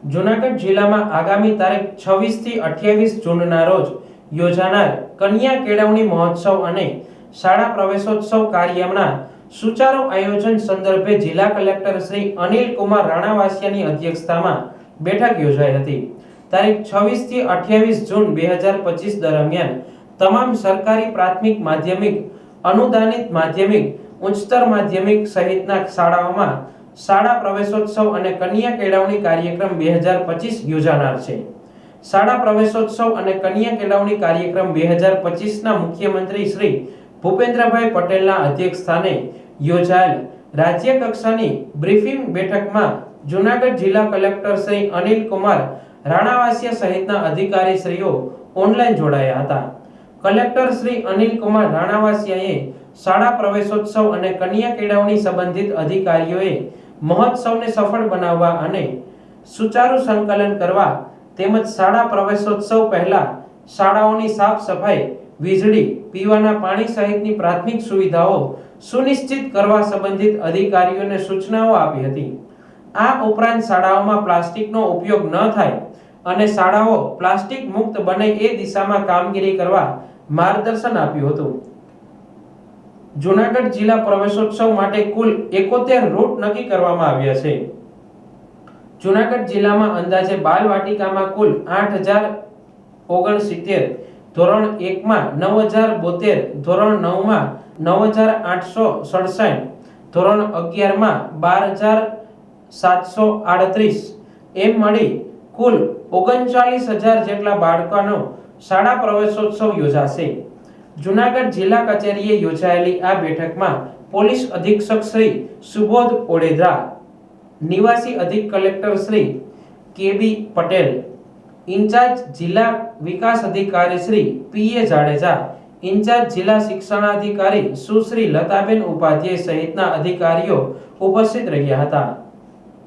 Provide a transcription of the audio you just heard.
જૂનાગઢ જિલ્લામાં આગામી તારીખ 26 થી 28 જૂનના રોજ યોજાનાર કન્યા કેળવણી મહોત્સવ અને શાળા પ્રવેશોત્સવ કાર્યક્રમના સુચારુ આયોજન સંદર્ભે જિલ્લા કલેક્ટર શ્રી અનિલ કુમાર રાણાવાસિયાની અધ્યક્ષતામાં બેઠક યોજાઈ હતી। તારીખ 26 થી 28 જૂન 2025 દરમિયાન તમામ સરકારી પ્રાથમિક માધ્યમિક, અનુદાનિત માધ્યમિક, ઉચ્ચતર માધ્યમિક સહિતના શાળાઓમાં શાળા પ્રવેશોત્સવ અને કન્યા કેળવણી કાર્યક્રમ 2025 યોજાનાર છે। શાળા પ્રવેશોત્સવ અને કન્યા કેળવણી કાર્યક્રમ 2025 ના મુખ્યમંત્રી શ્રી ભૂપેન્દ્રભાઈ પટેલના અધ્યક્ષસ્થાને યોજાયેલ રાજ્ય કક્ષાની બ્રીફિંગ બેઠકમાં જૂનાગઢ જિલ્લા કલેક્ટર શ્રી અનિલ કુમાર રાણાવાસિયા સહિતના અધિકારીશ્રીઓ ઓનલાઈન જોડાયા હતા। કલેક્ટર શ્રી અનિલ કુમાર રાણાવાસિયાએ શાળા પ્રવેશોત્સવ અને કન્યા કેળવણી સંબંધિત અધિકારીઓએ મહોત્સવને સફળ બનાવવા અને સુચારુ સંકલન કરવા તેમજ શાળા પ્રવેશોત્સવ પહેલા શાળાઓની સાફ સફાઈ, વીજળી, પીવાના પાણી સહિતની પ્રાથમિક સુવિધાઓ સુનિશ્ચિત કરવા સંબંધિત અધિકારીઓને સૂચનાઓ આપી હતી। આ ઉપરાંત શાળાઓમાં પ્લાસ્ટિકનો ઉપયોગ ન થાય અને શાળાઓ પ્લાસ્ટિક મુક્ત બને એ દિશામાં કામગીરી કરવા માર્ગદર્શન આપ્યું હતું। જૂનાગઢ જિલ્લા પ્રવેશોત્સવ માટે કુલ 71 રૂટ નક્કી કરવામાં આવ્યા છે। જૂનાગઢ જિલ્લામાં અંદાજે બાલવાટિકામાં કુલ 8069, ધોરણ 1 માં 9072, ધોરણ 9 માં 9867, ધોરણ 11 માં 12738 એમ મળી કુલ 39000 જેટલા બાળકોનો શાળા પ્રવેશોત્સવ યોજાશે। જૂનાગઢ જિલ્લા કચેરીએ યોજાયેલી આ બેઠકમાં પોલીસ અધિક્ષક શ્રી સુબોધ ઓડેદરા, નિવાસી અધિક કલેક્ટર શ્રી કેબી પટેલ, ઇન્ચાર્જ જિલ્લા વિકાસ અધિકારી શ્રી પીએ જાડેજા, ઇન્ચાર્જ જિલ્લા શિક્ષણાધિકારી સુશ્રી લતાબેન ઉપાધ્યાય સહિતના અધિકારીઓ ઉપસ્થિત રહ્યા હતા।